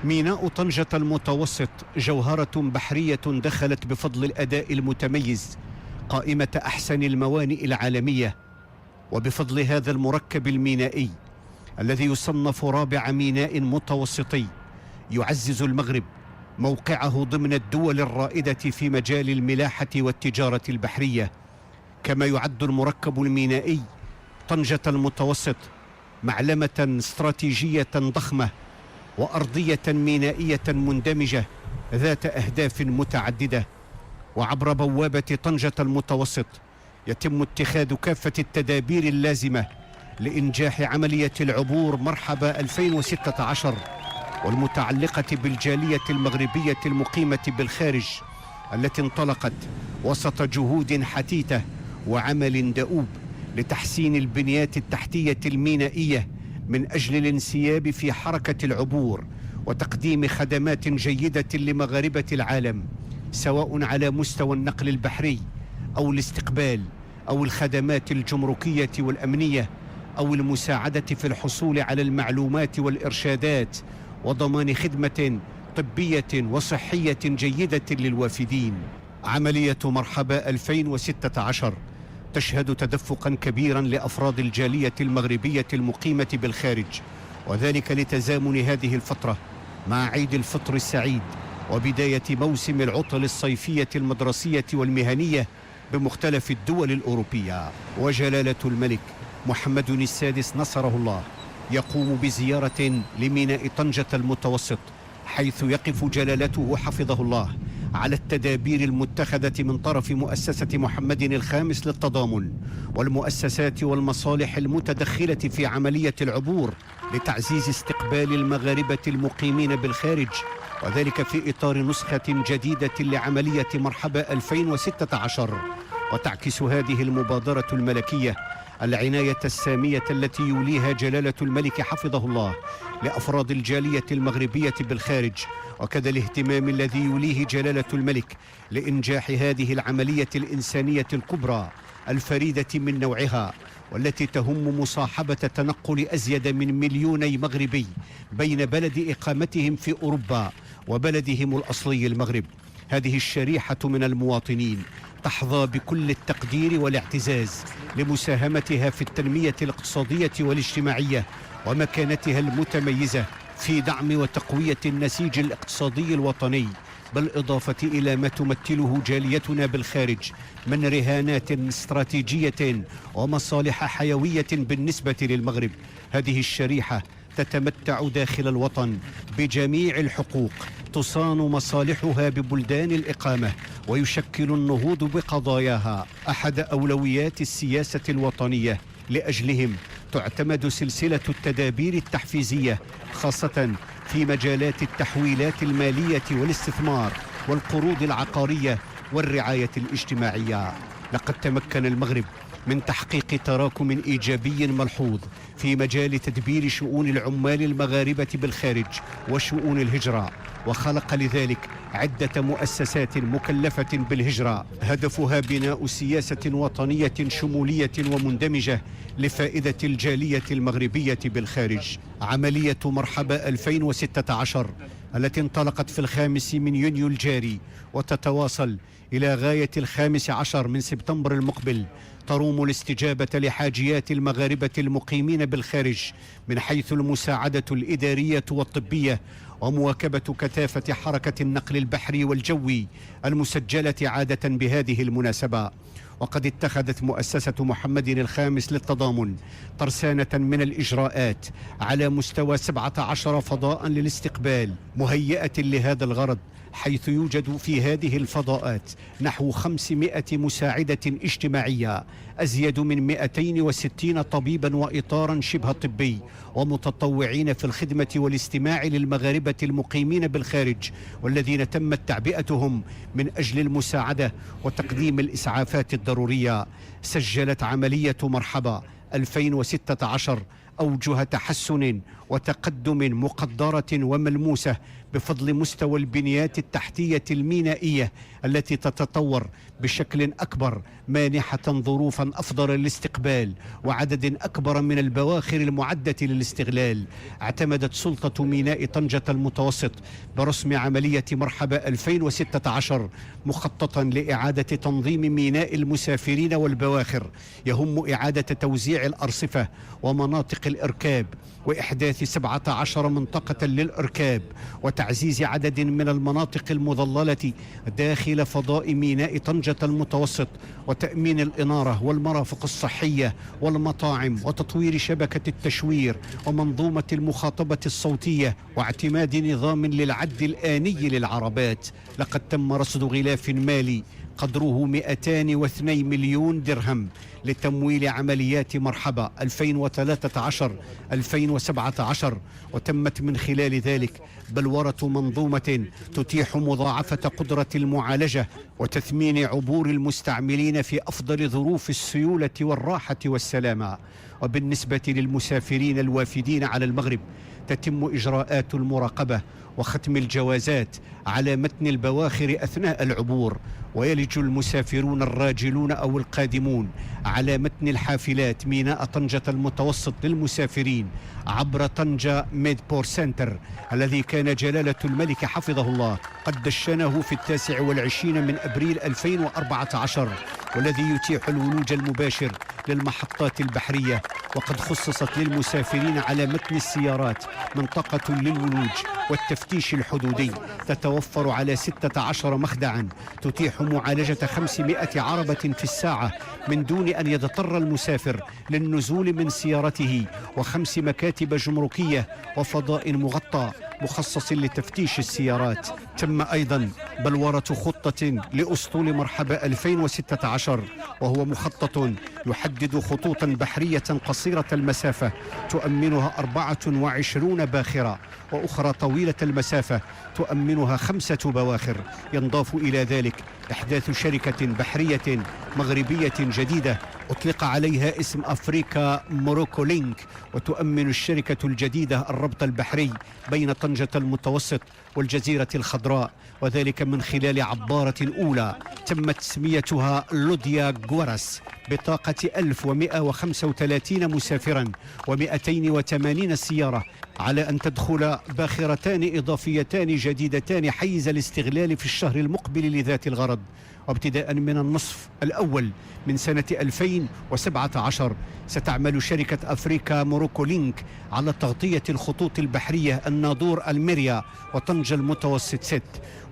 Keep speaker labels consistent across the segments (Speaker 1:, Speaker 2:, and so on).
Speaker 1: ميناء طنجة المتوسط جوهرة بحرية دخلت بفضل الأداء المتميز قائمة أحسن الموانئ العالمية، وبفضل هذا المركب المينائي الذي يصنف رابع ميناء متوسطي يعزز المغرب موقعه ضمن الدول الرائدة في مجال الملاحة والتجارة البحرية. كما يعد المركب المينائي طنجة المتوسط معلمة استراتيجية ضخمة وأرضية مينائية مندمجة ذات أهداف متعددة. وعبر بوابة طنجة المتوسط يتم اتخاذ كافة التدابير اللازمة لإنجاح عملية العبور مرحبا 2016 والمتعلقة بالجالية المغربية المقيمة بالخارج، التي انطلقت وسط جهود حثيثة وعمل دؤوب لتحسين البنيات التحتية المينائية من أجل الانسياب في حركة العبور وتقديم خدمات جيدة لمغاربة العالم، سواء على مستوى النقل البحري أو الاستقبال أو الخدمات الجمركية والأمنية أو المساعدة في الحصول على المعلومات والإرشادات وضمان خدمة طبية وصحية جيدة للوافدين. عملية مرحبا 2016 تشهد تدفقا كبيرا لأفراد الجالية المغربية المقيمة بالخارج، وذلك لتزامن هذه الفترة مع عيد الفطر السعيد وبداية موسم العطل الصيفية المدرسية والمهنية بمختلف الدول الأوروبية. وجلالة الملك محمد السادس نصره الله يقوم بزيارة لميناء طنجة المتوسط، حيث يقف جلالته حفظه الله على التدابير المتخذة من طرف مؤسسة محمد الخامس للتضامن والمؤسسات والمصالح المتدخلة في عملية العبور لتعزيز استقبال المغاربة المقيمين بالخارج، وذلك في إطار نسخة جديدة لعملية مرحبا 2016. وتعكس هذه المبادرة الملكية العناية السامية التي يوليها جلالة الملك حفظه الله لأفراد الجالية المغربية بالخارج، وكذا الاهتمام الذي يوليه جلالة الملك لإنجاح هذه العملية الإنسانية الكبرى الفريدة من نوعها، والتي تهم مصاحبة تنقل أزيد من 2,000,000 مغربي بين بلد إقامتهم في أوروبا وبلدهم الأصلي المغرب. هذه الشريحة من المواطنين تحظى بكل التقدير والاعتزاز لمساهمتها في التنمية الاقتصادية والاجتماعية ومكانتها المتميزة في دعم وتقوية النسيج الاقتصادي الوطني، بالإضافة إلى ما تمثله جاليتنا بالخارج من رهانات استراتيجية ومصالح حيوية بالنسبة للمغرب. هذه الشريحة تتمتع داخل الوطن بجميع الحقوق، تصان مصالحها ببلدان الإقامة، ويشكل النهوض بقضاياها أحد أولويات السياسة الوطنية. لأجلهم تعتمد سلسلة التدابير التحفيزية، خاصة في مجالات التحويلات المالية والاستثمار والقروض العقارية والرعاية الاجتماعية. لقد تمكن المغرب من تحقيق تراكم إيجابي ملحوظ في مجال تدبير شؤون العمال المغاربة بالخارج وشؤون الهجرة، وخلق لذلك عدة مؤسسات مكلفة بالهجرة هدفها بناء سياسة وطنية شمولية ومندمجة لفائدة الجالية المغربية بالخارج. عملية مرحبا 2016 التي انطلقت في 5 يونيو الجاري وتتواصل إلى غاية 15 سبتمبر المقبل تروم الاستجابة لحاجيات المغاربة المقيمين بالخارج من حيث المساعدة الإدارية والطبية ومواكبة كثافة حركة النقل البحري والجوي المسجلة عادة بهذه المناسبة. وقد اتخذت مؤسسة محمد الخامس للتضامن ترسانة من الإجراءات على مستوى 17 فضاء للاستقبال مهيئة لهذا الغرض، حيث يوجد في هذه الفضاءات نحو 500 مساعدة اجتماعية، أزيد من 260 طبيبا وإطارا شبه طبي ومتطوعين في الخدمة والاستماع للمغاربة المقيمين بالخارج والذين تمت تعبئتهم من أجل المساعدة وتقديم الإسعافات الضرورية. سجلت عملية مرحبا 2016 أوجه تحسن وتقدم مقدرة وملموسة بفضل مستوى البنيات التحتية المينائية التي تتطور بشكل أكبر، مانحة ظروفا أفضل للاستقبال وعدد أكبر من البواخر المعدة للاستغلال. اعتمدت سلطة ميناء طنجة المتوسط برسم عملية مرحبا 2016 مخططا لإعادة تنظيم ميناء المسافرين والبواخر، يهم إعادة توزيع الأرصفة ومناطق الإركاب وإحداث 17 منطقة للإركاب وتعزيز عدد من المناطق المظللة داخل فضاء ميناء طنجة المتوسط، وتأمين الإنارة والمرافق الصحية والمطاعم وتطوير شبكة التشوير ومنظومة المخاطبة الصوتية واعتماد نظام للعد الآني للعربات. لقد تم رصد غلاف مالي قدره 202 مليون درهم لتمويل عمليات مرحبا 2013-2017، وتمت من خلال ذلك بلورة منظومة تتيح مضاعفة قدرة المعالجة وتثمين عبور المستعملين في أفضل ظروف السيولة والراحة والسلامة. وبالنسبة للمسافرين الوافدين على المغرب تتم إجراءات المراقبة وختم الجوازات على متن البواخر أثناء العبور، ويلج المسافرون الراجلون أو القادمون على متن الحافلات ميناء طنجة المتوسط للمسافرين عبر طنجة ميدبور سنتر الذي كان جلالة الملك حفظه الله قد دشنه في 29 من أبريل 2014، والذي يتيح الولوج المباشر للمحطات البحرية. وقد خصصت للمسافرين على متن السيارات منطقة للولوج والتفتيش الحدودي تتوفر على 16 مخدعا تتيح معالجة 500 عربة في الساعة من دون أن يضطر المسافر للنزول من سيارته، و5 مكاتب جمركية وفضاء مغطى مخصص لتفتيش السيارات. تم أيضا بلورة خطة لأسطول مرحبا 2016، وهو مخطط يحدد خطوطا بحرية قصيرة المسافة تؤمنها 24 باخرة، وأخرى طويلة المسافة تؤمنها 5 بواخر. ينضاف إلى ذلك إحداث شركة بحرية مغربية جديدة أطلق عليها اسم أفريكا موروكو لينك، وتؤمن الشركة الجديدة الربط البحري بين طنجة المتوسط والجزيرة الخضراء، وذلك من خلال عبارة أولى تم تسميتها لوديا غوراس بطاقة 1135 مسافرا و280 سيارة، على أن تدخل باخرتان إضافيتان جديدتان حيز الاستغلال في الشهر المقبل لذات الغرض. وابتداء من النصف الأول من سنة 2017 ستعمل شركة أفريكا موروكو لينك على تغطية الخطوط البحرية الناظور الميريا وطنجة المتوسط 6.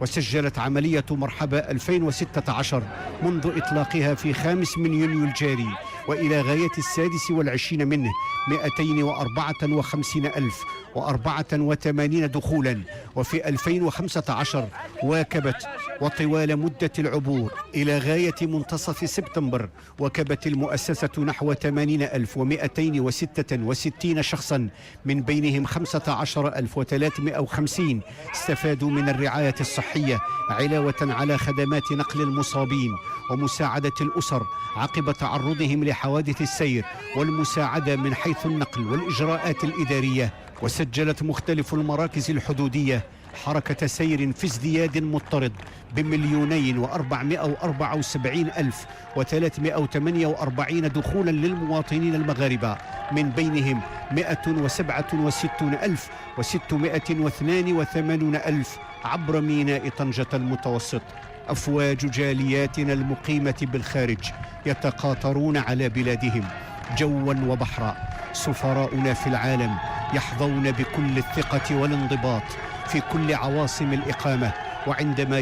Speaker 1: وسجلت عملية مرحبا 2016 منذ إطلاقها في 5 من يونيو الجاري وإلى غاية 26 منه 254,084 دخولا. وفي 2015 واكبت وطوال مدة العبور إلى غاية منتصف سبتمبر وكبت المؤسسة نحو 80,266 شخصا، من بينهم 15,350 استفادوا من الرعاية الصحية علاوة على خدمات نقل المصابين ومساعدة الأسر عقب تعرضهم لحوادث السير والمساعدة من حيث النقل والإجراءات الإدارية. وسجلت مختلف المراكز الحدودية حركة سير في ازدياد مضطرد ب2,474,348 دخولا للمواطنين المغاربة، من بينهم 167,682 عبر ميناء طنجة المتوسط. أفواج جالياتنا المقيمة بالخارج يتقاطرون على بلادهم جوا وبحرا. سفراؤنا في العالم يحظون بكل الثقة والانضباط في كل عواصم الإقامة، وعندما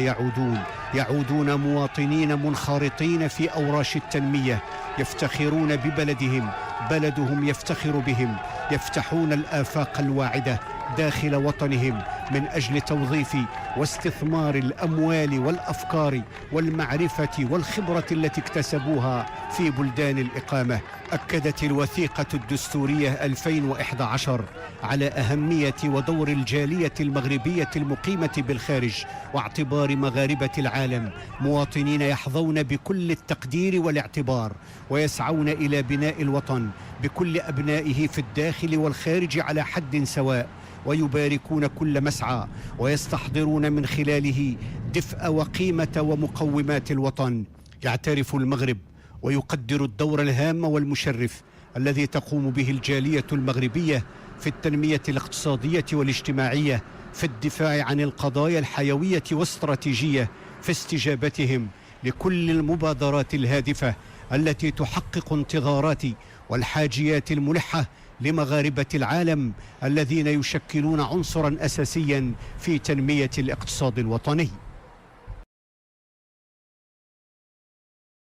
Speaker 1: يعودون مواطنين منخرطين في أوراش التنمية يفتخرون ببلدهم، بلدهم يفتخر بهم، يفتحون الآفاق الواعدة داخل وطنهم من أجل توظيف واستثمار الأموال والأفكار والمعرفة والخبرة التي اكتسبوها في بلدان الإقامة. أكدت الوثيقة الدستورية 2011 على أهمية ودور الجالية المغربية المقيمة بالخارج واعتبار مغاربة العالم مواطنين يحظون بكل التقدير والاعتبار، ويسعون إلى بناء الوطن بكل أبنائه في الداخل والخارج على حد سواء، ويباركون كل مسعى ويستحضرون من خلاله دفء وقيمة ومقومات الوطن. يعترف المغرب ويقدر الدور الهام والمشرف الذي تقوم به الجالية المغربية في التنمية الاقتصادية والاجتماعية، في الدفاع عن القضايا الحيوية والاستراتيجية، في استجابتهم لكل المبادرات الهادفة التي تحقق انتظارات والحاجيات الملحة لمغاربة العالم الذين يشكلون عنصرا أساسيا في تنمية الاقتصاد الوطني.